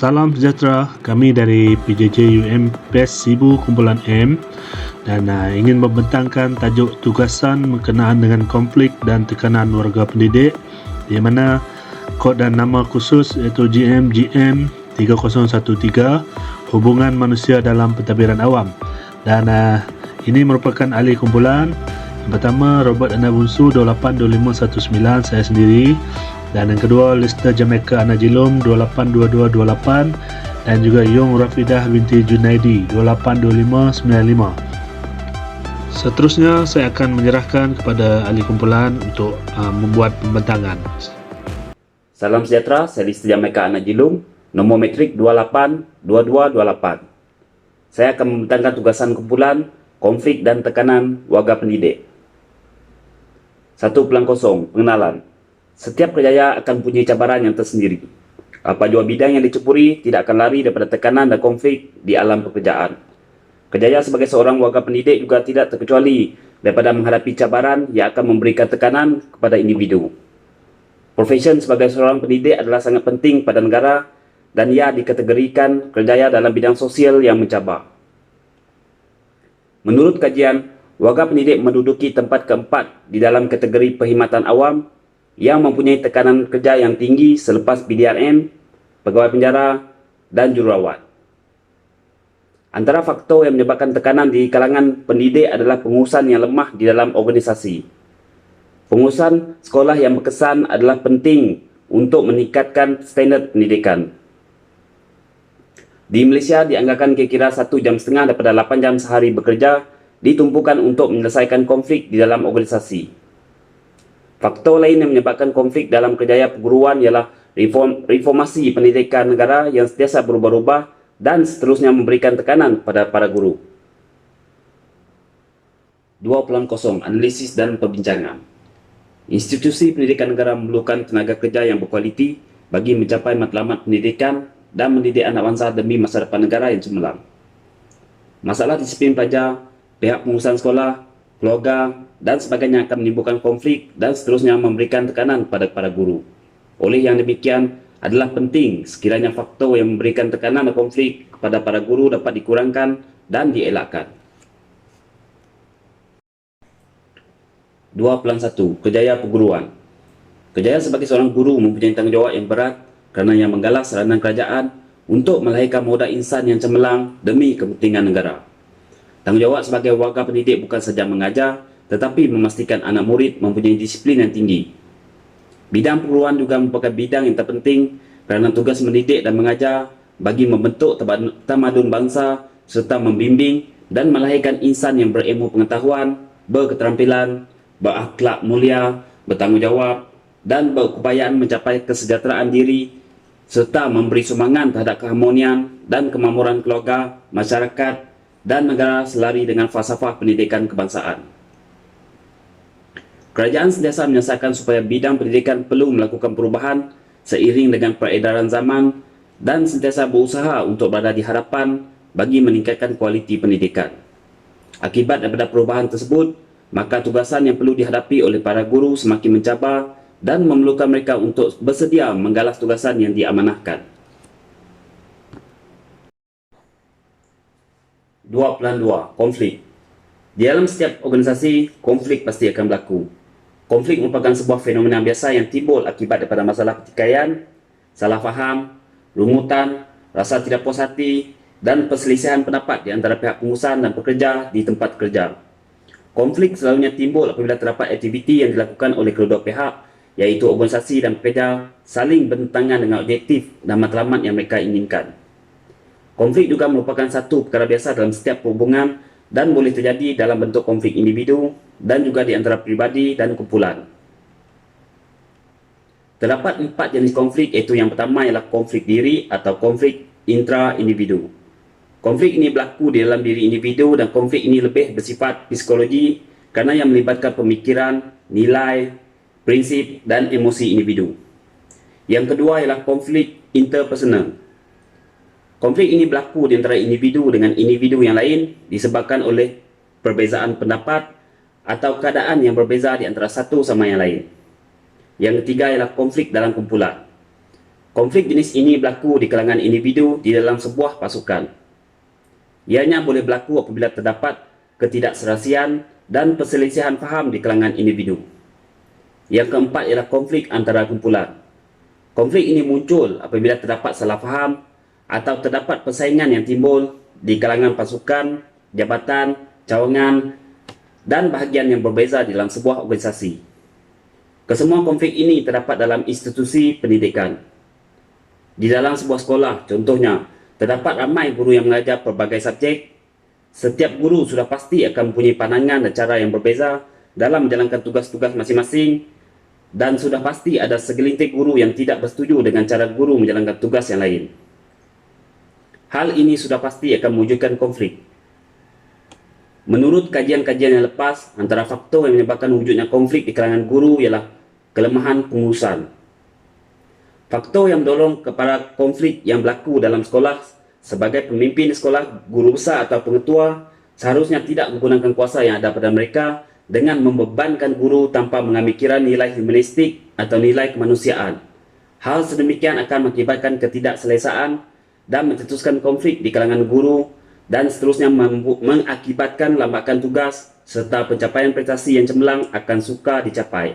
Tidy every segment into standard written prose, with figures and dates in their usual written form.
Salam sejahtera, kami dari PJJ UM PES Sibu Kumpulan M dan ingin membentangkan tajuk tugasan berkenaan dengan konflik dan tekanan warga pendidik di mana kod dan nama khusus iaitu GM 3013 hubungan manusia dalam pentadbiran awam dan ini merupakan ahli kumpulan. Yang pertama Robert Anabunsu 282519 saya sendiri, dan yang kedua Lester Jamaica Anajilum 282228 dan juga Yung Rafidah binti Junaidi 282595. Seterusnya saya akan menyerahkan kepada ahli kumpulan untuk membuat pembentangan. Salam sejahtera, saya Lester Jamaica Anajilum, nomor metrik 282228. Saya akan membentangkan tugasan kumpulan konflik dan tekanan warga pendidik. 1.0 pengenalan. Setiap kerjaya akan punya cabaran yang tersendiri. Apa jua bidang yang diceburi tidak akan lari daripada tekanan dan konflik di alam pekerjaan. Kerjaya sebagai seorang warga pendidik juga tidak terkecuali daripada menghadapi cabaran yang akan memberikan tekanan kepada individu. Profesion sebagai seorang pendidik adalah sangat penting pada negara dan ia dikategorikan kerjaya dalam bidang sosial yang mencabar. Menurut kajian, warga pendidik menduduki tempat keempat di dalam kategori perkhidmatan awam yang mempunyai tekanan kerja yang tinggi selepas PDRN, pegawai penjara dan jururawat. Antara faktor yang menyebabkan tekanan di kalangan pendidik adalah pengurusan yang lemah di dalam organisasi. Pengurusan sekolah yang berkesan adalah penting untuk meningkatkan standard pendidikan. Di Malaysia dianggarkan kira-kira 1,5 jam daripada 8 jam sehari bekerja ditumpukan untuk menyelesaikan konflik di dalam organisasi. Faktor lain yang menyebabkan konflik dalam kerjaya perguruan ialah reformasi pendidikan negara yang sentiasa berubah-ubah dan seterusnya memberikan tekanan pada para guru. 2.0 Analisis dan perbincangan. Institusi pendidikan negara memerlukan tenaga kerja yang berkualiti bagi mencapai matlamat pendidikan dan mendidik anak bangsa demi masa depan negara yang cemerlang. Masalah disiplin pelajar, pihak pengurusan sekolah, keluarga dan sebagainya akan menimbulkan konflik dan seterusnya memberikan tekanan pada para guru. Oleh yang demikian, adalah penting sekiranya faktor yang memberikan tekanan dan konflik kepada para guru dapat dikurangkan dan dielakkan. 2.1 Kerjaya perguruan. Kerjaya sebagai seorang guru mempunyai tanggungjawab yang berat kerana yang menggalas saranan kerajaan untuk melahirkan modal insan yang cemerlang demi kepentingan negara. Tanggungjawab sebagai warga pendidik bukan sahaja mengajar, tetapi memastikan anak murid mempunyai disiplin yang tinggi. Bidang perguruan juga merupakan bidang yang terpenting kerana tugas mendidik dan mengajar bagi membentuk tamadun bangsa serta membimbing dan melahirkan insan yang berilmu pengetahuan, berketerampilan, berakhlak mulia, bertanggungjawab dan berkeupayaan mencapai kesejahteraan diri serta memberi sumbangan terhadap keharmonian dan kemakmuran keluarga, masyarakat dan negara selari dengan falsafah pendidikan kebangsaan. Kerajaan sentiasa menyelesaikan supaya bidang pendidikan perlu melakukan perubahan seiring dengan peredaran zaman dan sentiasa berusaha untuk berada di hadapan bagi meningkatkan kualiti pendidikan. Akibat daripada perubahan tersebut, maka tugasan yang perlu dihadapi oleh para guru semakin mencabar dan memerlukan mereka untuk bersedia menggalas tugasan yang diamanahkan. 2.2 Konflik. Di dalam setiap organisasi, konflik pasti akan berlaku. Konflik merupakan sebuah fenomena biasa yang timbul akibat daripada masalah pertikaian, salah faham, rungutan, rasa tidak puas hati dan perselisihan pendapat di antara pihak pengurusan dan pekerja di tempat kerja. Konflik selalunya timbul apabila terdapat aktiviti yang dilakukan oleh kedua pihak, iaitu organisasi dan pekerja saling bertentangan dengan objektif dan matlamat yang mereka inginkan. Konflik juga merupakan satu perkara biasa dalam setiap hubungan dan boleh terjadi dalam bentuk konflik individu dan juga di antara pribadi dan kumpulan. Terdapat 4 jenis konflik, iaitu yang pertama ialah konflik diri atau konflik intra-individu. Konflik ini berlaku di dalam diri individu dan konflik ini lebih bersifat psikologi kerana yang melibatkan pemikiran, nilai, prinsip dan emosi individu. Yang kedua ialah konflik interpersonal. Konflik ini berlaku di antara individu dengan individu yang lain disebabkan oleh perbezaan pendapat atau keadaan yang berbeza di antara satu sama yang lain. Yang ketiga ialah konflik dalam kumpulan. Konflik jenis ini berlaku di kalangan individu di dalam sebuah pasukan. Ianya boleh berlaku apabila terdapat ketidakserasian dan perselisihan faham di kalangan individu. Yang keempat ialah konflik antara kumpulan. Konflik ini muncul apabila terdapat salah faham atau terdapat persaingan yang timbul di kalangan pasukan, jabatan, cawangan, dan bahagian yang berbeza dalam sebuah organisasi. Kesemua konflik ini terdapat dalam institusi pendidikan. Di dalam sebuah sekolah, contohnya, terdapat ramai guru yang mengajar pelbagai subjek. Setiap guru sudah pasti akan mempunyai pandangan dan cara yang berbeza dalam menjalankan tugas-tugas masing-masing, dan sudah pasti ada segelintir guru yang tidak bersetuju dengan cara guru menjalankan tugas yang lain. Hal ini sudah pasti akan mewujudkan konflik. Menurut kajian-kajian yang lepas, antara faktor yang menyebabkan wujudnya konflik di kalangan guru ialah kelemahan pengurusan. Faktor yang mendorong kepada konflik yang berlaku dalam sekolah sebagai pemimpin sekolah, guru besar atau pengetua seharusnya tidak menggunakan kuasa yang ada pada mereka dengan membebankan guru tanpa mengambil kira nilai humanistik atau nilai kemanusiaan. Hal sedemikian akan mengakibatkan ketidakselesaan dan mencetuskan konflik di kalangan guru dan seterusnya mengakibatkan lambakan tugas serta pencapaian prestasi yang cemerlang akan sukar dicapai.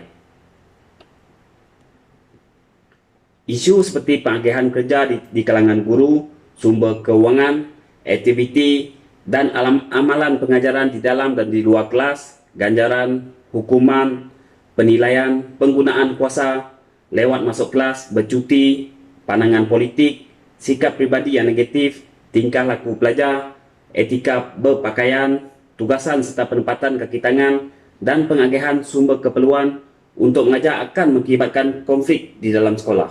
Isu seperti pengagihan kerja di kalangan guru, sumber keuangan, aktiviti dan amalan pengajaran di dalam dan di luar kelas, ganjaran, hukuman, penilaian, penggunaan kuasa, lewat masuk kelas, bercuti, pandangan politik, sikap pribadi yang negatif, tingkah laku pelajar, etika berpakaian, tugasan serta penempatan kaki tangan, dan pengagihan sumber keperluan untuk mengajar akan mengakibatkan konflik di dalam sekolah.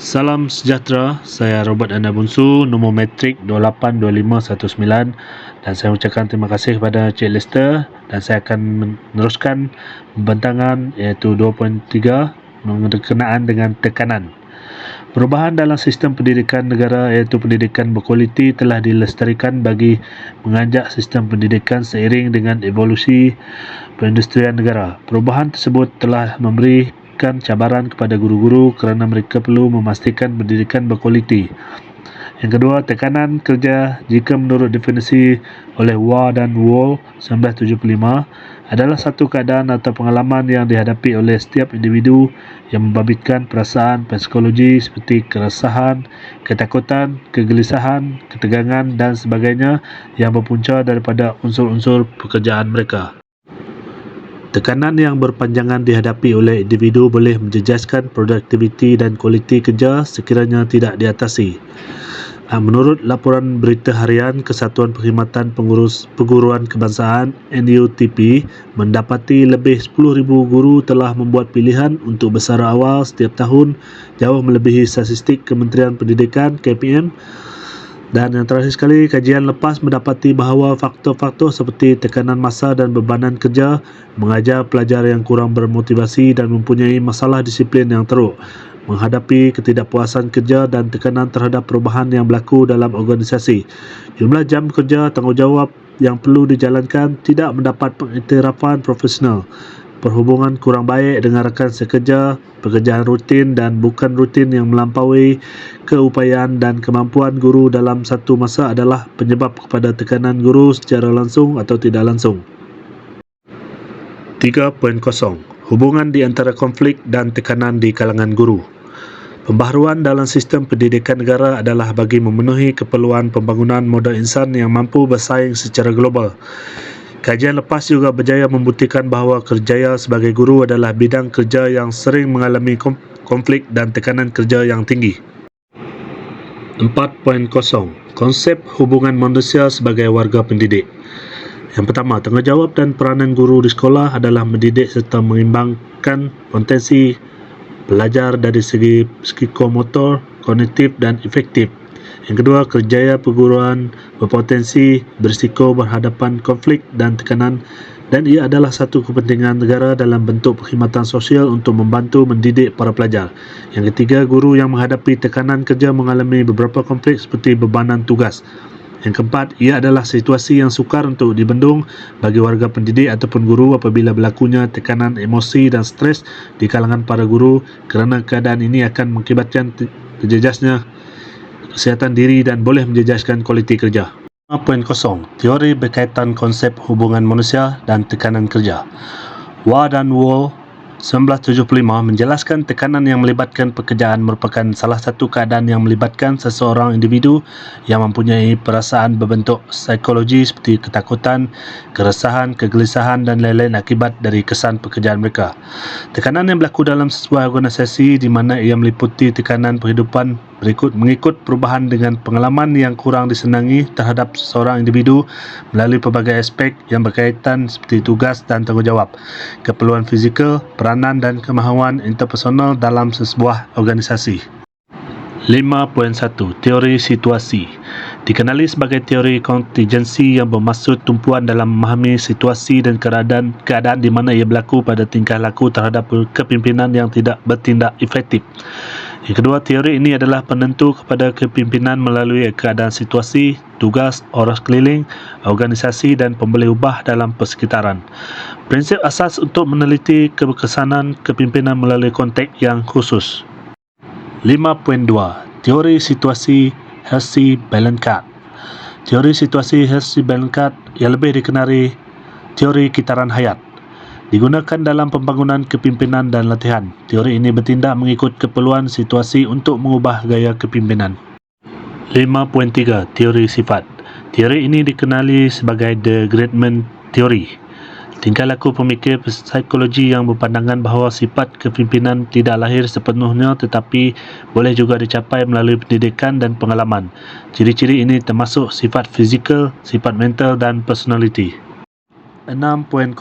Salam sejahtera, saya Robert Anda Bunsu, nombor metrik 282519, dan saya ucapkan terima kasih kepada Cik Lester, dan saya akan meneruskan pembentangan iaitu 2.3 berkenaan dengan tekanan. Perubahan dalam sistem pendidikan negara iaitu pendidikan berkualiti telah dilestarikan bagi mengajak sistem pendidikan seiring dengan evolusi perindustrian negara. Perubahan tersebut telah memberikan cabaran kepada guru-guru kerana mereka perlu memastikan pendidikan berkualiti. Yang kedua, tekanan kerja jika menurut definisi oleh Waugh dan Wall 1975 adalah satu keadaan atau pengalaman yang dihadapi oleh setiap individu yang membabitkan perasaan psikologi seperti keresahan, ketakutan, kegelisahan, ketegangan dan sebagainya yang berpunca daripada unsur-unsur pekerjaan mereka. Tekanan yang berpanjangan dihadapi oleh individu boleh menjejaskan produktiviti dan kualiti kerja sekiranya tidak diatasi. Menurut laporan berita harian Kesatuan Perkhidmatan Perguruan Kebangsaan NUTP, mendapati lebih 10,000 guru telah membuat pilihan untuk bersara awal setiap tahun, jauh melebihi statistik Kementerian Pendidikan KPM. Dan yang terakhir sekali, kajian lepas mendapati bahawa faktor-faktor seperti tekanan masa dan bebanan kerja mengajar pelajar yang kurang bermotivasi dan mempunyai masalah disiplin yang teruk, menghadapi ketidakpuasan kerja dan tekanan terhadap perubahan yang berlaku dalam organisasi. Jumlah jam kerja tanggungjawab yang perlu dijalankan tidak mendapat pengiktirafan profesional, perhubungan kurang baik dengan rakan sekerja, pekerjaan rutin dan bukan rutin yang melampaui keupayaan dan kemampuan guru dalam satu masa adalah penyebab kepada tekanan guru secara langsung atau tidak langsung. 3.0. Hubungan di antara konflik dan tekanan di kalangan guru. Pembaharuan dalam sistem pendidikan negara adalah bagi memenuhi keperluan pembangunan modal insan yang mampu bersaing secara global. Kajian lepas juga berjaya membuktikan bahawa kerjaya sebagai guru adalah bidang kerja yang sering mengalami konflik dan tekanan kerja yang tinggi. 4.0. Konsep hubungan manusia sebagai warga pendidik. Yang pertama, tanggungjawab dan peranan guru di sekolah adalah mendidik serta mengimbangkan potensi pelajar dari segi psikomotor, kognitif dan efektif. Yang kedua, kerjaya perguruan berpotensi berisiko berhadapan konflik dan tekanan, dan ia adalah satu kepentingan negara dalam bentuk perkhidmatan sosial untuk membantu mendidik para pelajar. Yang ketiga, guru yang menghadapi tekanan kerja mengalami beberapa konflik seperti bebanan tugas. Yang keempat, ia adalah situasi yang sukar untuk dibendung bagi warga pendidik ataupun guru apabila berlakunya tekanan emosi dan stres di kalangan para guru, kerana keadaan ini akan mengakibatkan terjejasnya kesihatan diri dan boleh menjejaskan kualiti kerja. 5.0. Teori berkaitan konsep hubungan manusia dan tekanan kerja. Wa dan Wall 1975 menjelaskan tekanan yang melibatkan pekerjaan merupakan salah satu keadaan yang melibatkan seseorang individu yang mempunyai perasaan berbentuk psikologi seperti ketakutan, keresahan, kegelisahan dan lain-lain akibat dari kesan pekerjaan mereka. Tekanan yang berlaku dalam sebuah organisasi di mana ia meliputi tekanan kehidupan mengikut perubahan dengan pengalaman yang kurang disenangi terhadap seorang individu melalui pelbagai aspek yang berkaitan seperti tugas dan tanggungjawab, keperluan fizikal, peranan dan kemahuan interpersonal dalam sebuah organisasi. 5.1. Teori situasi dikenali sebagai teori kontingensi yang bermaksud tumpuan dalam memahami situasi dan keadaan di mana ia berlaku pada tingkah laku terhadap kepimpinan yang tidak bertindak efektif. Yang kedua, teori ini adalah penentu kepada kepimpinan melalui keadaan situasi, tugas, orang sekeliling, organisasi dan pemboleh ubah dalam persekitaran. Prinsip asas untuk meneliti keberkesanan kepimpinan melalui konteks yang khusus. 5.2. Teori situasi Hershey-Bellingcat. Teori situasi Hershey-Bellingcat yang lebih dikenali teori kitaran hayat digunakan dalam pembangunan kepimpinan dan latihan. Teori ini bertindak mengikut keperluan situasi untuk mengubah gaya kepimpinan. 5.3. Teori sifat. Teori ini dikenali sebagai The Gradement Theory. Tingkah laku pemikir psikologi yang berpandangan bahawa sifat kepimpinan tidak lahir sepenuhnya tetapi boleh juga dicapai melalui pendidikan dan pengalaman. Ciri-ciri ini termasuk sifat fizikal, sifat mental dan personality. 6.0.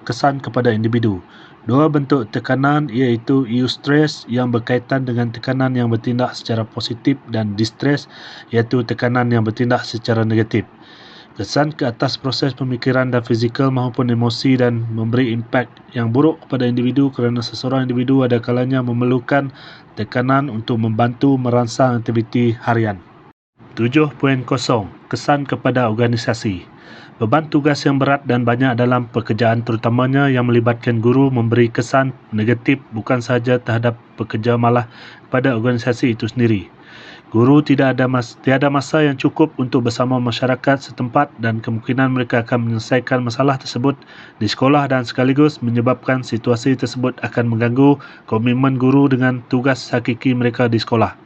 Kesan kepada individu. Dua bentuk tekanan iaitu eustress yang berkaitan dengan tekanan yang bertindak secara positif dan distress iaitu tekanan yang bertindak secara negatif. Kesan ke atas proses pemikiran dan fizikal maupun emosi dan memberi impak yang buruk kepada individu kerana seseorang individu ada kalanya memerlukan tekanan untuk membantu merangsang aktiviti harian. 7.0. Kesan kepada organisasi. Beban tugas yang berat dan banyak dalam pekerjaan terutamanya yang melibatkan guru memberi kesan negatif bukan sahaja terhadap pekerja malah kepada organisasi itu sendiri. Guru tiada masa yang cukup untuk bersama masyarakat setempat dan kemungkinan mereka akan menyelesaikan masalah tersebut di sekolah dan sekaligus menyebabkan situasi tersebut akan mengganggu komitmen guru dengan tugas hakiki mereka di sekolah.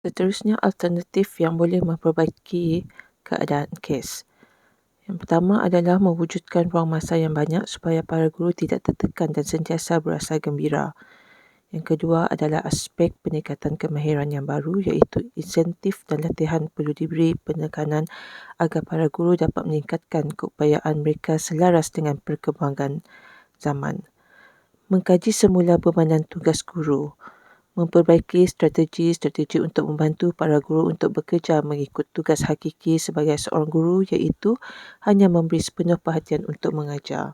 Seterusnya, alternatif yang boleh memperbaiki keadaan kes. Yang pertama adalah mewujudkan ruang masa yang banyak supaya para guru tidak tertekan dan sentiasa berasa gembira. Yang kedua adalah aspek peningkatan kemahiran yang baru iaitu insentif dan latihan perlu diberi penekanan agar para guru dapat meningkatkan keupayaan mereka selaras dengan perkembangan zaman. Mengkaji semula bebanan tugas guru. Memperbaiki strategi-strategi untuk membantu para guru untuk bekerja mengikut tugas hakiki sebagai seorang guru iaitu hanya memberi sepenuh perhatian untuk mengajar.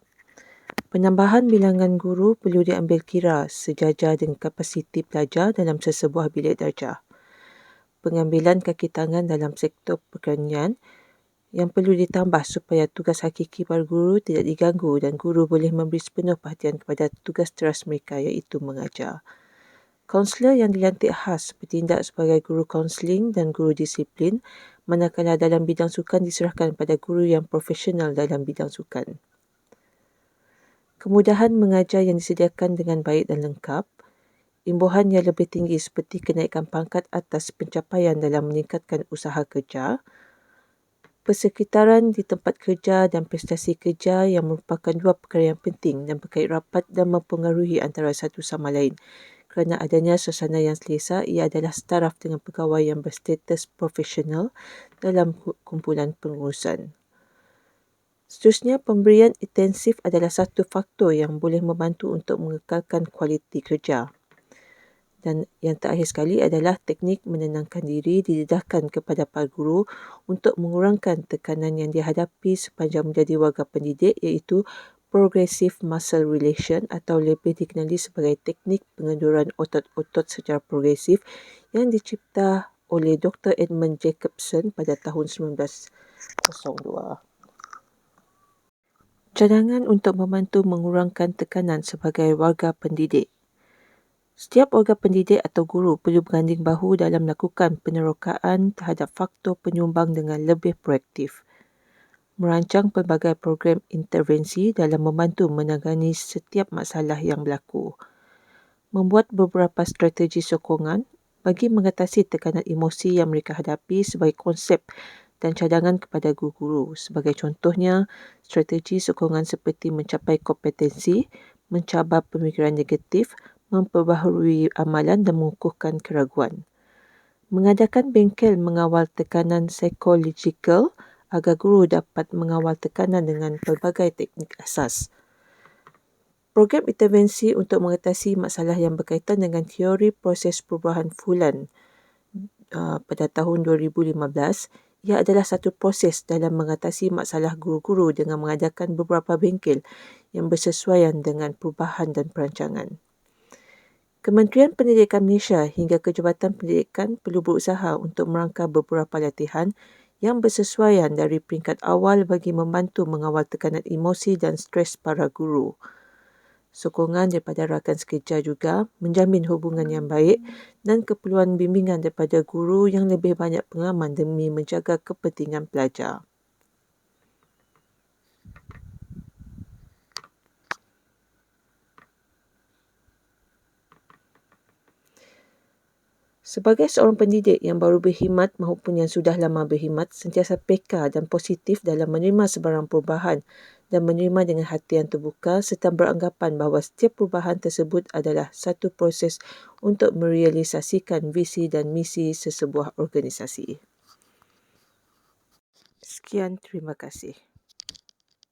Penambahan bilangan guru perlu diambil kira sejajar dengan kapasiti pelajar dalam sesebuah bilik darjah. Pengambilan kaki tangan dalam sektor pertanian yang perlu ditambah supaya tugas hakiki para guru tidak diganggu dan guru boleh memberi sepenuh perhatian kepada tugas teras mereka iaitu mengajar. Kaunselor yang dilantik khas bertindak sebagai guru kaunseling dan guru disiplin, manakala dalam bidang sukan diserahkan pada guru yang profesional dalam bidang sukan. Kemudahan mengajar yang disediakan dengan baik dan lengkap, imbuhan yang lebih tinggi seperti kenaikan pangkat atas pencapaian dalam meningkatkan usaha kerja, persekitaran di tempat kerja dan prestasi kerja yang merupakan dua perkara yang penting dan berkait rapat dan mempengaruhi antara satu sama lain. Kerana adanya suasana yang selesa, ia adalah setaraf dengan pegawai yang berstatus profesional dalam kumpulan pengurusan. Seterusnya, pemberian intensif adalah satu faktor yang boleh membantu untuk mengekalkan kualiti kerja. Dan yang terakhir sekali adalah teknik menenangkan diri didedahkan kepada para guru untuk mengurangkan tekanan yang dihadapi sepanjang menjadi warga pendidik iaitu Progressive Muscle Relaxation atau lebih dikenali sebagai teknik pengenduran otot-otot secara progresif yang dicipta oleh Dr. Edmund Jacobson pada tahun 1902. Cadangan untuk membantu mengurangkan tekanan sebagai warga pendidik. Setiap warga pendidik atau guru perlu berganding bahu dalam melakukan penerokaan terhadap faktor penyumbang dengan lebih proaktif. Merancang pelbagai program intervensi dalam membantu menangani setiap masalah yang berlaku. Membuat beberapa strategi sokongan bagi mengatasi tekanan emosi yang mereka hadapi sebagai konsep dan cadangan kepada guru-guru. Sebagai contohnya, strategi sokongan seperti mencapai kompetensi, mencabar pemikiran negatif, memperbaharui amalan dan mengukuhkan keraguan. Mengadakan bengkel mengawal tekanan psikologikal agar guru dapat mengawal tekanan dengan pelbagai teknik asas. Program intervensi untuk mengatasi masalah yang berkaitan dengan teori proses perubahan Fulan pada tahun 2015, ia adalah satu proses dalam mengatasi masalah guru-guru dengan mengadakan beberapa bengkel yang bersesuaian dengan perubahan dan perancangan. Kementerian Pendidikan Malaysia hingga Kejabatan Pendidikan perlu berusaha untuk merangka beberapa latihan yang bersesuaian dari peringkat awal bagi membantu mengawal tekanan emosi dan stres para guru. Sokongan daripada rakan sekerja juga menjamin hubungan yang baik dan keperluan bimbingan daripada guru yang lebih banyak pengalaman demi menjaga kepentingan pelajar. Sebagai seorang pendidik yang baru berkhidmat maupun yang sudah lama berkhidmat, sentiasa peka dan positif dalam menerima sebarang perubahan dan menerima dengan hati yang terbuka serta beranggapan bahawa setiap perubahan tersebut adalah satu proses untuk merealisasikan visi dan misi sesebuah organisasi. Sekian, terima kasih.